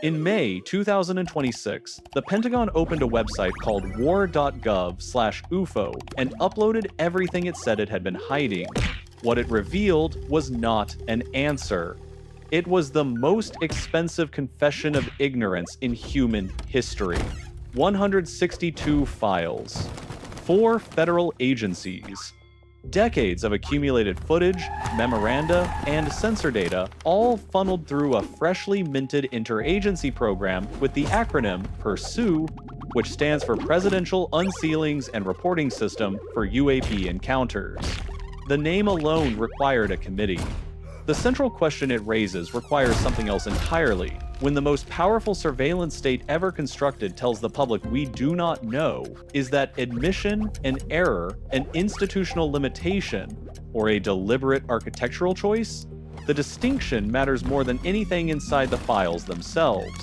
In May 2026, the Pentagon opened a website called war.gov/UFO and uploaded everything it said it had been hiding. What it revealed was not an answer. It was the most expensive confession of ignorance in human history. 162 files, 4 federal agencies, decades of accumulated footage, memoranda, and sensor data, all funneled through a freshly minted interagency program with the acronym PURSUE, which stands for Presidential Unsealings and Reporting System for UAP Encounters. The name alone required a committee. The central question it raises requires something else entirely. When the most powerful surveillance state ever constructed tells the public we do not know, is that admission an error, an institutional limitation, or a deliberate architectural choice? The distinction matters more than anything inside the files themselves.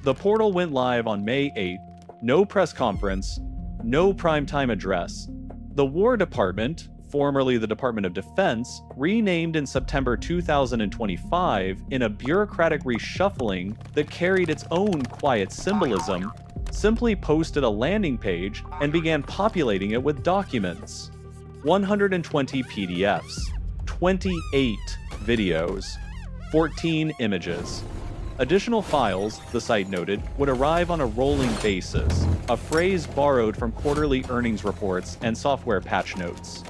The portal went live on May 8th. No press conference, no primetime address. The War Department, formerly the Department of Defense, renamed in September 2025 in a bureaucratic reshuffling that carried its own quiet symbolism, simply posted a landing page and began populating it with documents. 120 PDFs, 28 videos, 14 images. Additional files, the site noted, would arrive on a rolling basis, a phrase borrowed from quarterly earnings reports and software patch notes.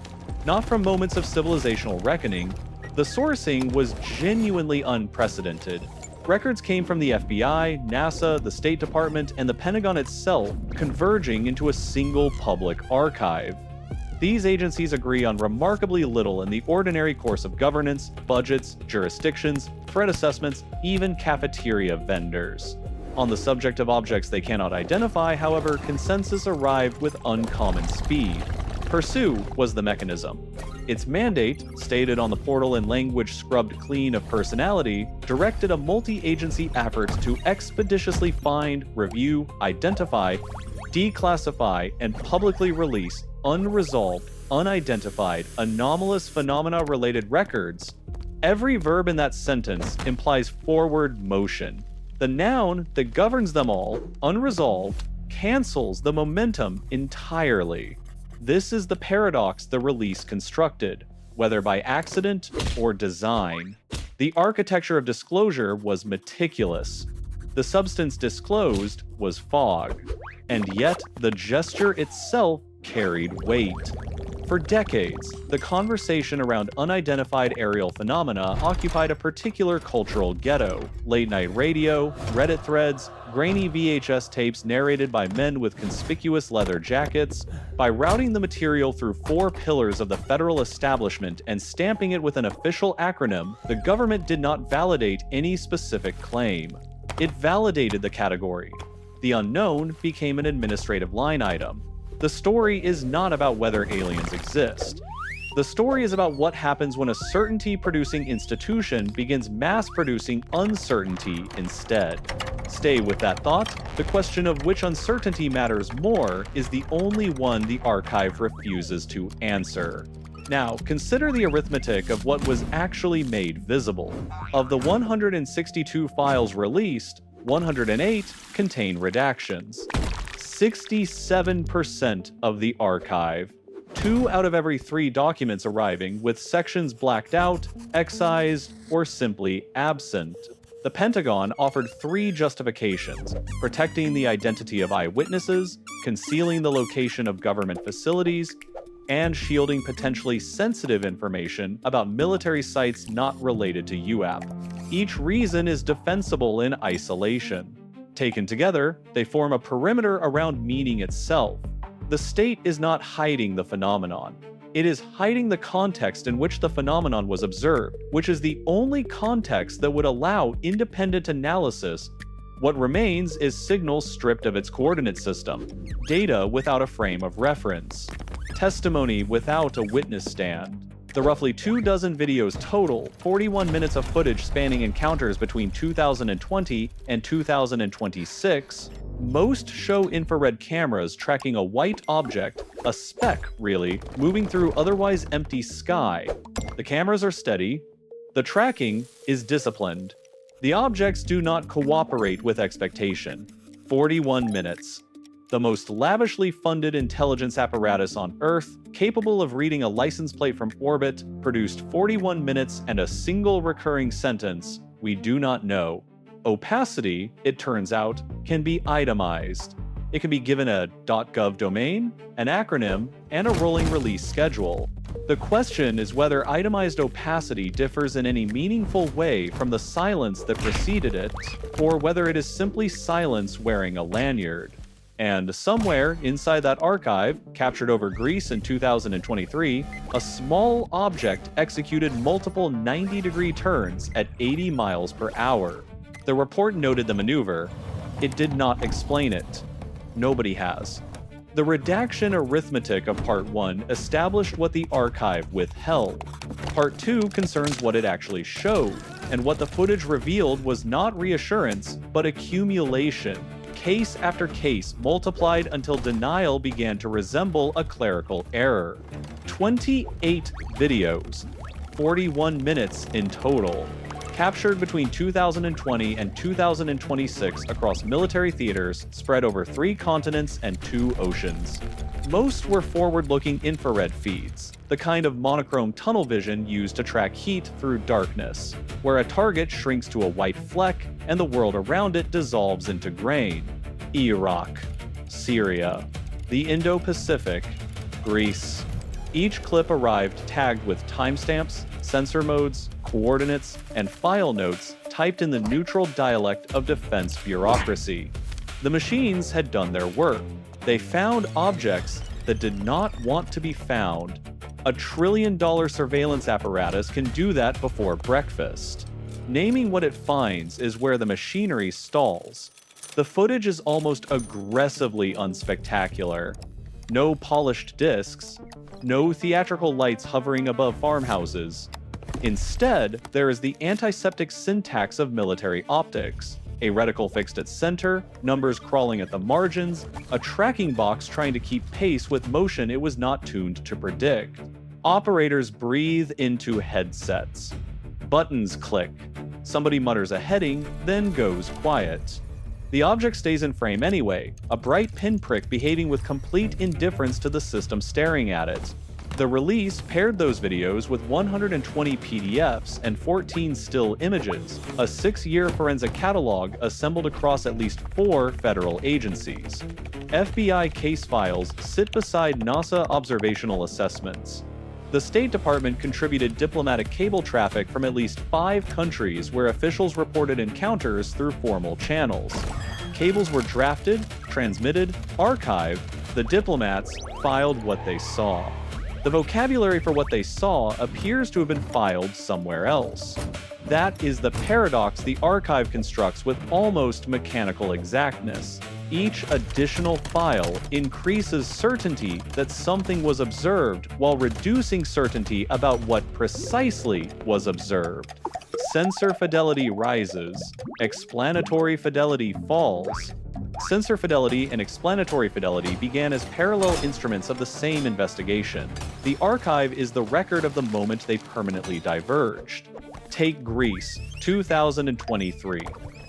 Not from moments of civilizational reckoning, the sourcing was genuinely unprecedented. Records came from the FBI, NASA, the State Department, and the Pentagon itself, converging into a single public archive. These agencies agree on remarkably little in the ordinary course of governance, budgets, jurisdictions, threat assessments, even cafeteria vendors. On the subject of objects they cannot identify, however, consensus arrived with uncommon speed. PURSUE was the mechanism. Its mandate, stated on the portal in language scrubbed clean of personality, directed a multi-agency effort to expeditiously find, review, identify, declassify, and publicly release unresolved, unidentified, anomalous phenomena-related records. Every verb in that sentence implies forward motion. The noun that governs them all, unresolved, cancels the momentum entirely. This is the paradox the release constructed, whether by accident or design. The architecture of disclosure was meticulous. The substance disclosed was fog. And yet, the gesture itself carried weight. For decades, the conversation around unidentified aerial phenomena occupied a particular cultural ghetto. Late-night radio, Reddit threads, grainy VHS tapes narrated by men with conspicuous leather jackets. By routing the material through 4 pillars of the federal establishment and stamping it with an official acronym, the government did not validate any specific claim. It validated the category. The unknown became an administrative line item. The story is not about whether aliens exist. The story is about what happens when a certainty-producing institution begins mass-producing uncertainty instead. Stay with that thought. The question of which uncertainty matters more is the only one the archive refuses to answer. Now, consider the arithmetic of what was actually made visible. Of the 162 files released, 108 contain redactions. 67% of the archive. 2 out of every 3 documents arriving with sections blacked out, excised, or simply absent. The Pentagon offered 3 justifications: protecting the identity of eyewitnesses, concealing the location of government facilities, and shielding potentially sensitive information about military sites not related to UAP. Each reason is defensible in isolation. Taken together, they form a perimeter around meaning itself. The state is not hiding the phenomenon. It is hiding the context in which the phenomenon was observed, which is the only context that would allow independent analysis. What remains is signals stripped of its coordinate system, data without a frame of reference, testimony without a witness stand. The roughly 24 videos total, 41 minutes of footage spanning encounters between 2020 and 2026, most show infrared cameras tracking a white object, a speck really, moving through otherwise empty sky. The cameras are steady. The tracking is disciplined. The objects do not cooperate with expectation. 41 minutes. The most lavishly funded intelligence apparatus on Earth, capable of reading a license plate from orbit, produced 41 minutes and a single recurring sentence, "We do not know." Opacity, it turns out, can be itemized. It can be given a .gov domain, an acronym, and a rolling release schedule. The question is whether itemized opacity differs in any meaningful way from the silence that preceded it, or whether it is simply silence wearing a lanyard. And somewhere inside that archive, captured over Greece in 2023, a small object executed multiple 90-degree turns at 80 miles per hour. The report noted the maneuver. It did not explain it. Nobody has. The redaction arithmetic of Part 1 established what the archive withheld. Part 2 concerns what it actually showed, and what the footage revealed was not reassurance, but accumulation. Case after case multiplied until denial began to resemble a clerical error. 28 videos, 41 minutes in total, captured between 2020 and 2026 across military theaters spread over 3 continents and 2 oceans. Most were forward-looking infrared feeds, the kind of monochrome tunnel vision used to track heat through darkness, where a target shrinks to a white fleck and the world around it dissolves into grain. Iraq, Syria, the Indo-Pacific, Greece. Each clip arrived tagged with timestamps, sensor modes, coordinates, and file notes typed in the neutral dialect of defense bureaucracy. The machines had done their work. They found objects that did not want to be found. A trillion-dollar surveillance apparatus can do that before breakfast. Naming what it finds is where the machinery stalls. The footage is almost aggressively unspectacular. No polished discs, no theatrical lights hovering above farmhouses. Instead, there is the antiseptic syntax of military optics. A reticle fixed at center, numbers crawling at the margins, a tracking box trying to keep pace with motion it was not tuned to predict. Operators breathe into headsets. Buttons click. Somebody mutters a heading, then goes quiet. The object stays in frame anyway, a bright pinprick behaving with complete indifference to the system staring at it. The release paired those videos with 120 PDFs and 14 still images, a 6-year forensic catalog assembled across at least 4 federal agencies. FBI case files sit beside NASA observational assessments. The State Department contributed diplomatic cable traffic from at least 5 countries where officials reported encounters through formal channels. Cables were drafted, transmitted, archived. The diplomats filed what they saw. The vocabulary for what they saw appears to have been filed somewhere else. That is the paradox the archive constructs with almost mechanical exactness. Each additional file increases certainty that something was observed while reducing certainty about what precisely was observed. Sensor fidelity rises, explanatory fidelity falls. Sensor fidelity and explanatory fidelity began as parallel instruments of the same investigation. The archive is the record of the moment they permanently diverged. Take Greece, 2023.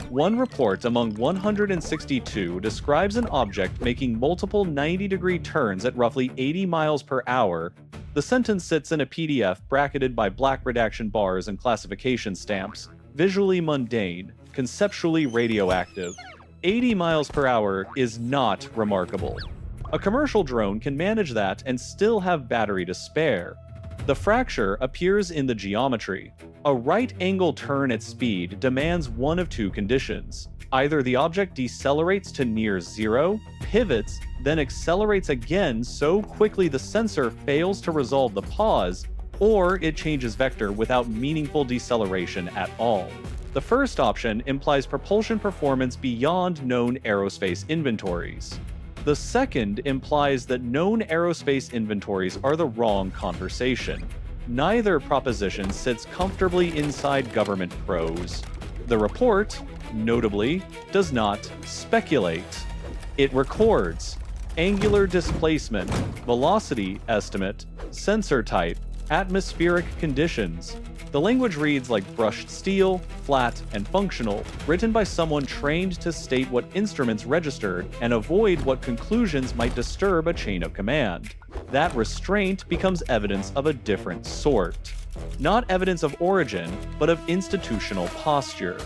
One report among 162 describes an object making multiple 90-degree turns at roughly 80 miles per hour. The sentence sits in a PDF bracketed by black redaction bars and classification stamps. Visually mundane, conceptually radioactive. 80 miles per hour is not remarkable. A commercial drone can manage that and still have battery to spare. The fracture appears in the geometry. A right-angle turn at speed demands one of 2 conditions. Either the object decelerates to near zero, pivots, then accelerates again so quickly the sensor fails to resolve the pause, or it changes vector without meaningful deceleration at all. The first option implies propulsion performance beyond known aerospace inventories. The second implies that known aerospace inventories are the wrong conversation. Neither proposition sits comfortably inside government prose. The report, notably, does not speculate. It records angular displacement, velocity estimate, sensor type, atmospheric conditions. The language reads like brushed steel, flat, and functional, written by someone trained to state what instruments registered and avoid what conclusions might disturb a chain of command. That restraint becomes evidence of a different sort. Not evidence of origin, but of institutional posture.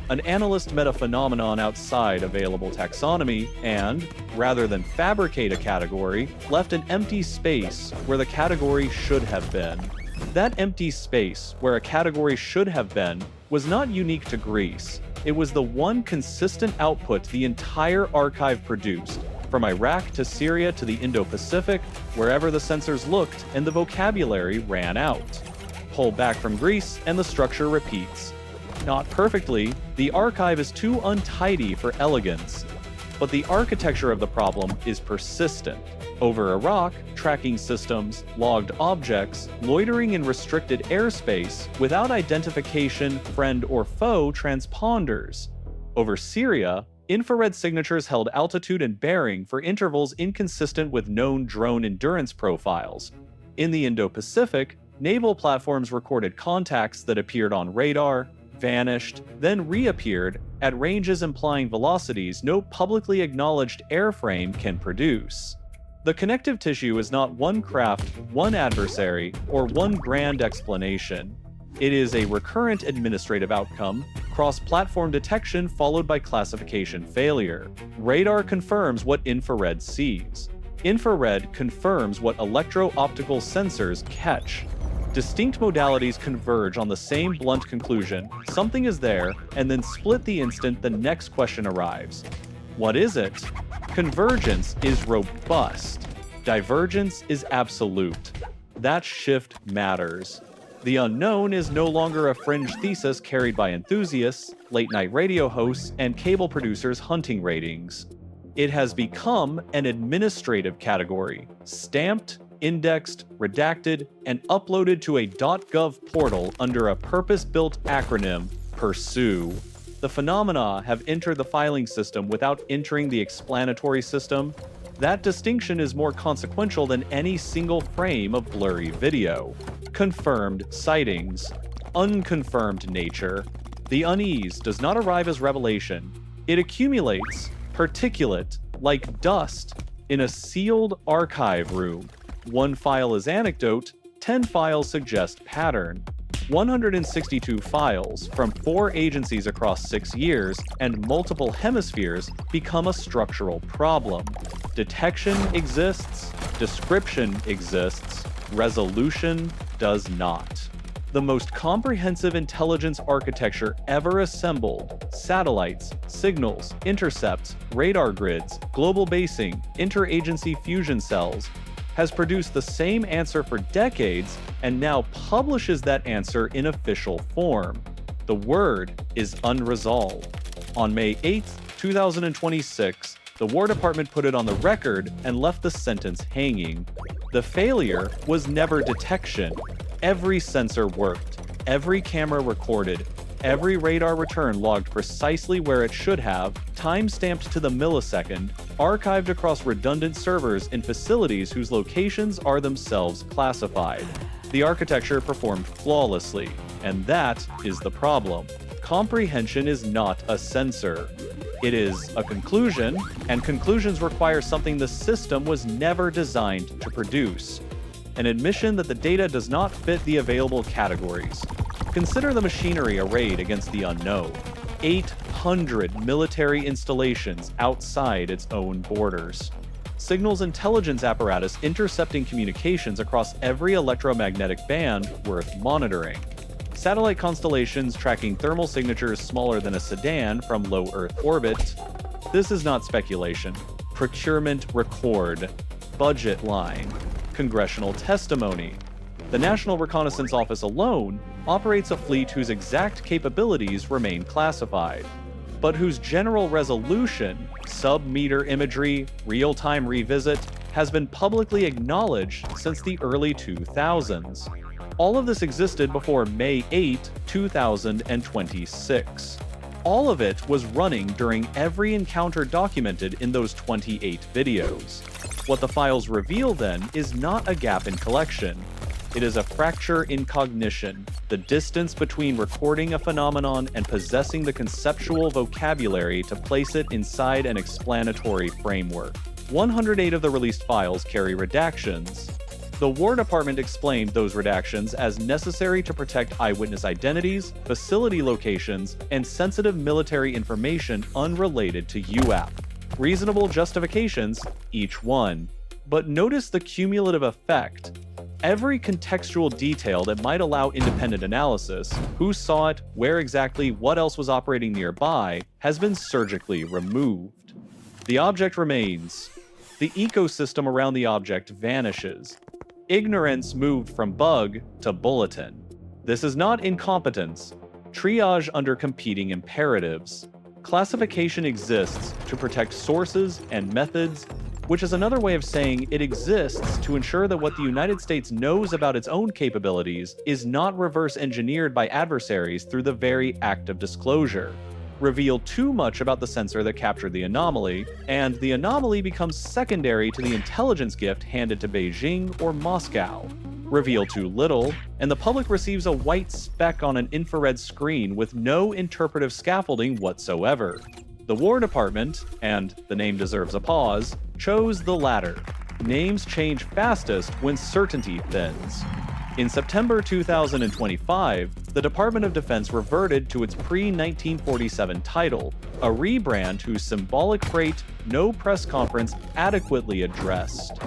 An analyst met a phenomenon outside available taxonomy and, rather than fabricate a category, left an empty space where the category should have been. That empty space, where a category should have been, was not unique to Greece. It was the one consistent output the entire archive produced, from Iraq to Syria to the Indo-Pacific, wherever the censors looked and the vocabulary ran out. Pull back from Greece and the structure repeats. Not perfectly, the archive is too untidy for elegance, but the architecture of the problem is persistent. Over Iraq, tracking systems, logged objects, loitering in restricted airspace without identification, friend or foe transponders. Over Syria, infrared signatures held altitude and bearing for intervals inconsistent with known drone endurance profiles. In the Indo-Pacific, naval platforms recorded contacts that appeared on radar, vanished, then reappeared at ranges implying velocities no publicly acknowledged airframe can produce. The connective tissue is not one craft, one adversary, or one grand explanation. It is a recurrent administrative outcome, cross-platform detection followed by classification failure. Radar confirms what infrared sees. Infrared confirms what electro-optical sensors catch. Distinct modalities converge on the same blunt conclusion, something is there, and then split the instant the next question arrives. What is it? Convergence is robust. Divergence is absolute. That shift matters. The unknown is no longer a fringe thesis carried by enthusiasts, late-night radio hosts, and cable producers' hunting ratings. It has become an administrative category, stamped, indexed, redacted, and uploaded to a .gov portal under a purpose-built acronym, PURSUE. The phenomena have entered the filing system without entering the explanatory system. That distinction is more consequential than any single frame of blurry video. Confirmed sightings. Unconfirmed nature. The unease does not arrive as revelation. It accumulates, particulate, like dust, in a sealed archive room. One file is anecdote, 10 files suggest pattern. 162 files from 4 agencies across 6 years and multiple hemispheres become a structural problem. Detection exists, description exists, resolution does not. The most comprehensive intelligence architecture ever assembled, satellites, signals, intercepts, radar grids, global basing, interagency fusion cells, has produced the same answer for decades and now publishes that answer in official form. The word is unresolved. On May 8, 2026, the War Department put it on the record and left the sentence hanging. The failure was never detection. Every sensor worked, every camera recorded, every radar return logged precisely where it should have, time-stamped to the millisecond, archived across redundant servers in facilities whose locations are themselves classified. The architecture performed flawlessly, and that is the problem. Comprehension is not a sensor. It is a conclusion, and conclusions require something the system was never designed to produce. An admission that the data does not fit the available categories. Consider the machinery arrayed against the unknown. 800 military installations outside its own borders. Signals intelligence apparatus intercepting communications across every electromagnetic band worth monitoring. Satellite constellations tracking thermal signatures smaller than a sedan from low Earth orbit. This is not speculation. Procurement record. Budget line. Congressional testimony. The National Reconnaissance Office alone operates a fleet whose exact capabilities remain classified, but whose general resolution, sub-meter imagery, real-time revisit, has been publicly acknowledged since the early 2000s. All of this existed before May 8, 2026. All of it was running during every encounter documented in those 28 videos. What the files reveal then is not a gap in collection. It is a fracture in cognition, the distance between recording a phenomenon and possessing the conceptual vocabulary to place it inside an explanatory framework. 108 of the released files carry redactions. The War Department explained those redactions as necessary to protect eyewitness identities, facility locations, and sensitive military information unrelated to UAP. Reasonable justifications, each one. But notice the cumulative effect. Every contextual detail that might allow independent analysis, who saw it, where exactly, what else was operating nearby, has been surgically removed. The object remains. The ecosystem around the object vanishes. Ignorance moved from bug to bulletin. This is not incompetence. Triage under competing imperatives. Classification exists to protect sources and methods, which is another way of saying it exists to ensure that what the United States knows about its own capabilities is not reverse engineered by adversaries through the very act of disclosure. Reveal too much about the sensor that captured the anomaly, and the anomaly becomes secondary to the intelligence gift handed to Beijing or Moscow. Reveal too little, and the public receives a white speck on an infrared screen with no interpretive scaffolding whatsoever. The War Department, and the name deserves a pause, chose the latter. Names change fastest when certainty thins. In September 2025, the Department of Defense reverted to its pre-1947 title, a rebrand whose symbolic freight no press conference adequately addressed.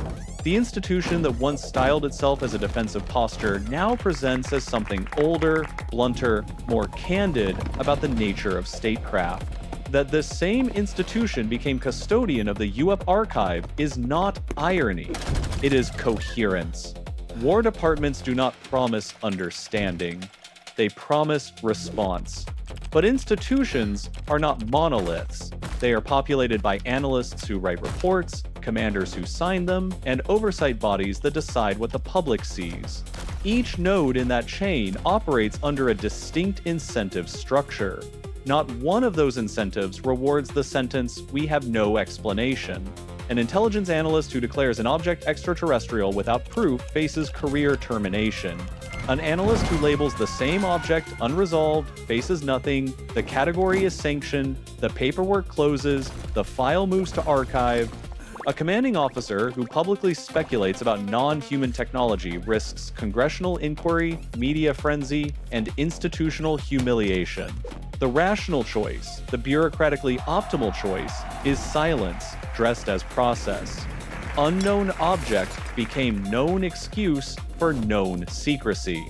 The institution that once styled itself as a defensive posture now presents as something older, blunter, more candid about the nature of statecraft. That this same institution became custodian of the UFO archive is not irony, it is coherence. War departments do not promise understanding, they promise response. But institutions are not monoliths. They are populated by analysts who write reports, commanders who sign them, and oversight bodies that decide what the public sees. Each node in that chain operates under a distinct incentive structure. Not one of those incentives rewards the sentence, "We have no explanation." An intelligence analyst who declares an object extraterrestrial without proof faces career termination. An analyst who labels the same object unresolved faces nothing, the category is sanctioned, the paperwork closes, the file moves to archive. A commanding officer who publicly speculates about non-human technology risks congressional inquiry, media frenzy, and institutional humiliation. The rational choice, the bureaucratically optimal choice, is silence dressed as process. Unknown object became known excuse for known secrecy.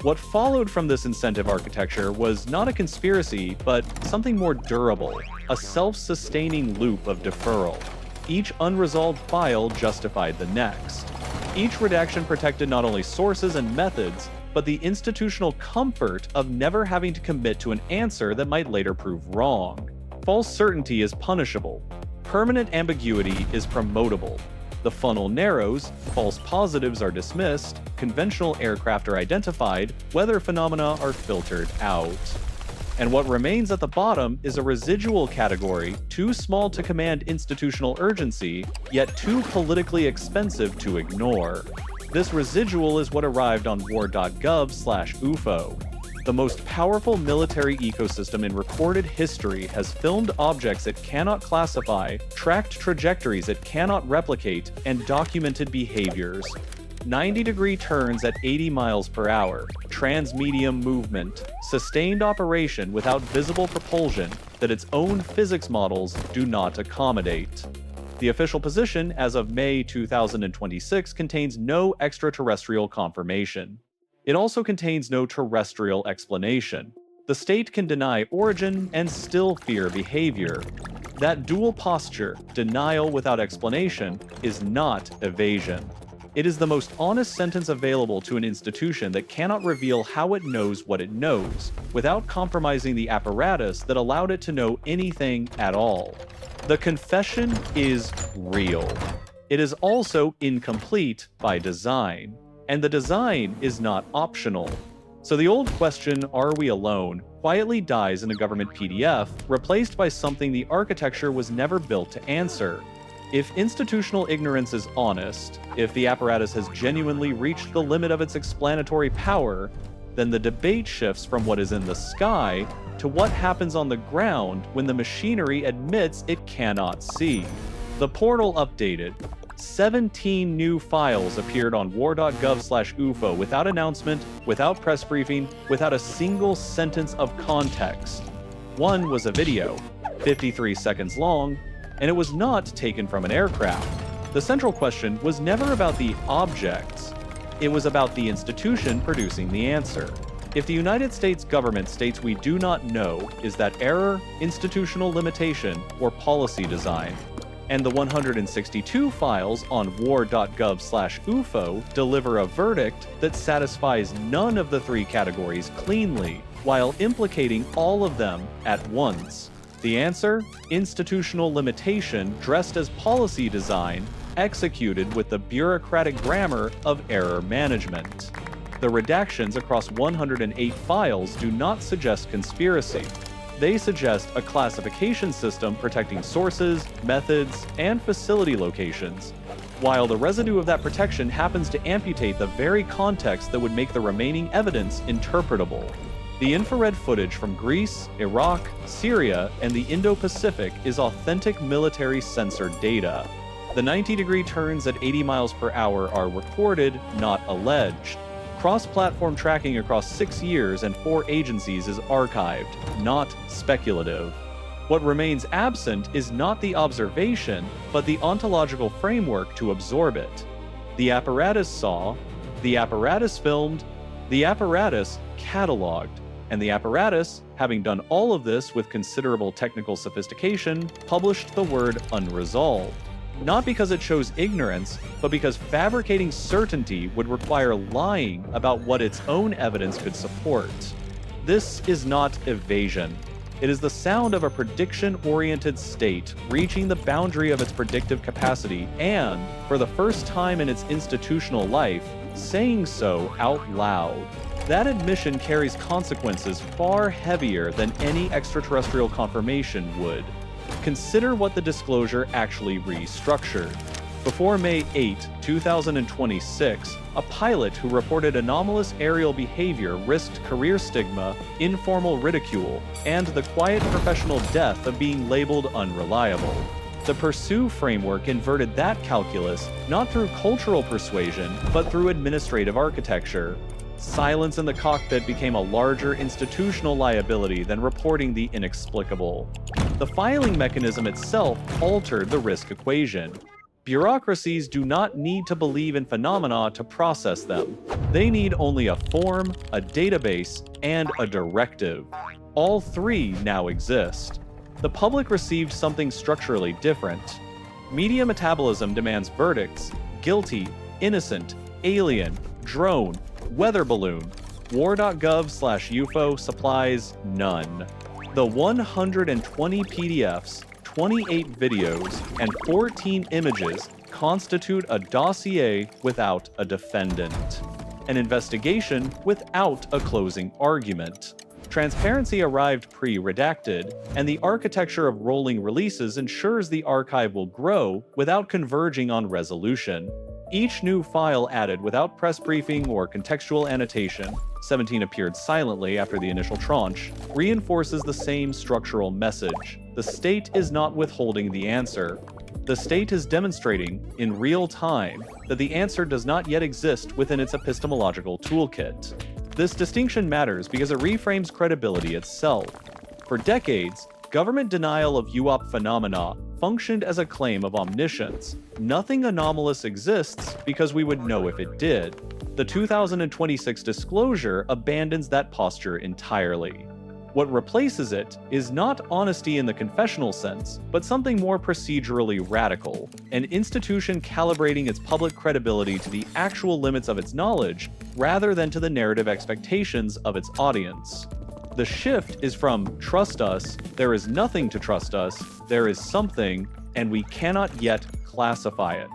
What followed from this incentive architecture was not a conspiracy, but something more durable, a self-sustaining loop of deferral. Each unresolved file justified the next. Each redaction protected not only sources and methods, but the institutional comfort of never having to commit to an answer that might later prove wrong. False certainty is punishable. Permanent ambiguity is promotable. The funnel narrows, false positives are dismissed, conventional aircraft are identified, weather phenomena are filtered out. And what remains at the bottom is a residual category too small to command institutional urgency, yet too politically expensive to ignore. This residual is what arrived on war.gov/UFO. The most powerful military ecosystem in recorded history has filmed objects it cannot classify, tracked trajectories it cannot replicate, and documented behaviors. 90-degree turns at 80 miles per hour, transmedium movement, sustained operation without visible propulsion that its own physics models do not accommodate. The official position as of May 2026 contains no extraterrestrial confirmation. It also contains no terrestrial explanation. The state can deny origin and still fear behavior. That dual posture, denial without explanation, is not evasion. It is the most honest sentence available to an institution that cannot reveal how it knows what it knows, without compromising the apparatus that allowed it to know anything at all. The confession is real. It is also incomplete by design, and the design is not optional. So the old question, "Are we alone?" quietly dies in a government PDF, replaced by something the architecture was never built to answer. If institutional ignorance is honest, if the apparatus has genuinely reached the limit of its explanatory power, then the debate shifts from what is in the sky to what happens on the ground when the machinery admits it cannot see. The portal updated. 17 new files appeared on war.gov/UFO without announcement, without press briefing, without a single sentence of context. One was a video, 53 seconds long, and it was not taken from an aircraft. The central question was never about the objects. It was about the institution producing the answer. If the United States government states we do not know, is that error, institutional limitation, or policy design? And the 162 files on war.gov/UFO deliver a verdict that satisfies none of the three categories cleanly, while implicating all of them at once. The answer? Institutional limitation dressed as policy design, executed with the bureaucratic grammar of error management. The redactions across 108 files do not suggest conspiracy. They suggest a classification system protecting sources, methods, and facility locations, while the residue of that protection happens to amputate the very context that would make the remaining evidence interpretable. The infrared footage from Greece, Iraq, Syria, and the Indo-Pacific is authentic military sensor data. The 90-degree turns at 80 miles per hour are recorded, not alleged. Cross-platform tracking across 6 years and 4 agencies is archived, not speculative. What remains absent is not the observation, but the ontological framework to absorb it. The apparatus saw, the apparatus filmed, the apparatus cataloged, and the apparatus, having done all of this with considerable technical sophistication, published the word unresolved. Not because it shows ignorance, but because fabricating certainty would require lying about what its own evidence could support. This is not evasion. It is the sound of a prediction-oriented state reaching the boundary of its predictive capacity and, for the first time in its institutional life, saying so out loud. That admission carries consequences far heavier than any extraterrestrial confirmation would. Consider what the disclosure actually restructured. Before May 8, 2026, a pilot who reported anomalous aerial behavior risked career stigma, informal ridicule, and the quiet professional death of being labeled unreliable. The Pursue framework inverted that calculus not through cultural persuasion, but through administrative architecture. Silence in the cockpit became a larger institutional liability than reporting the inexplicable. The filing mechanism itself altered the risk equation. Bureaucracies do not need to believe in phenomena to process them. They need only a form, a database, and a directive. All three now exist. The public received something structurally different. Media metabolism demands verdicts: guilty, innocent, alien, drone, weather balloon. War.gov/UFO supplies none. The 120 PDFs, 28 videos, and 14 images constitute a dossier without a defendant. An investigation without a closing argument. Transparency arrived pre-redacted, and the architecture of rolling releases ensures the archive will grow without converging on resolution. Each new file added without press briefing or contextual annotation, 17 appeared silently after the initial tranche, reinforces the same structural message. The state is not withholding the answer. The state is demonstrating, in real time, that the answer does not yet exist within its epistemological toolkit. This distinction matters because it reframes credibility itself. For decades, government denial of UOP phenomena functioned as a claim of omniscience. Nothing anomalous exists because we would know if it did. The 2026 disclosure abandons that posture entirely. What replaces it is not honesty in the confessional sense, but something more procedurally radical, an institution calibrating its public credibility to the actual limits of its knowledge, rather than to the narrative expectations of its audience. The shift is from trust us, there is nothing to trust us, there is something, and we cannot yet classify it.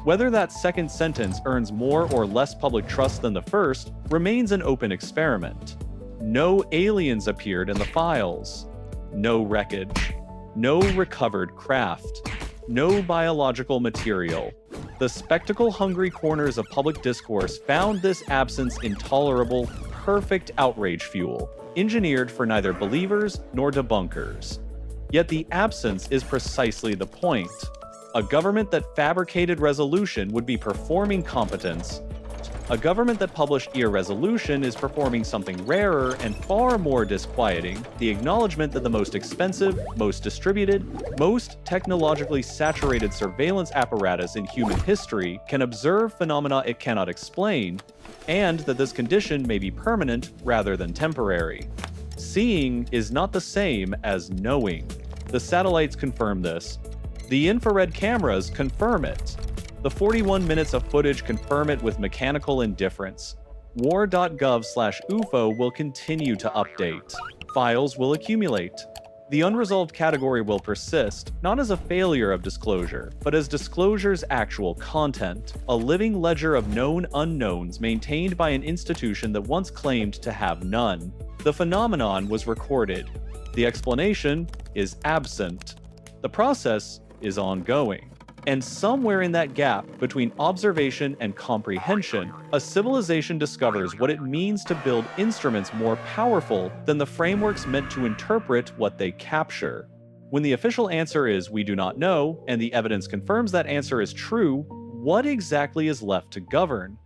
Whether that second sentence earns more or less public trust than the first remains an open experiment. No aliens appeared in the files. No wreckage. No recovered craft. no biological material. The spectacle-hungry corners of public discourse found this absence intolerable, perfect outrage fuel, engineered for neither believers nor debunkers. Yet the absence is precisely the point. A government that fabricated resolution would be performing competence. A government that published irresolution is performing something rarer and far more disquieting, the acknowledgement that the most expensive, most distributed, most technologically saturated surveillance apparatus in human history can observe phenomena it cannot explain, and that this condition may be permanent rather than temporary. Seeing is not the same as knowing. The satellites confirm this. The infrared cameras confirm it. The 41 minutes of footage confirm it with mechanical indifference. war.gov/UFO will continue to update. Files will accumulate. The unresolved category will persist, not as a failure of disclosure, but as disclosure's actual content, a living ledger of known unknowns maintained by an institution that once claimed to have none. The phenomenon was recorded. The explanation is absent. The process is ongoing. And somewhere in that gap between observation and comprehension, a civilization discovers what it means to build instruments more powerful than the frameworks meant to interpret what they capture. When the official answer is "we do not know," and the evidence confirms that answer is true, what exactly is left to govern?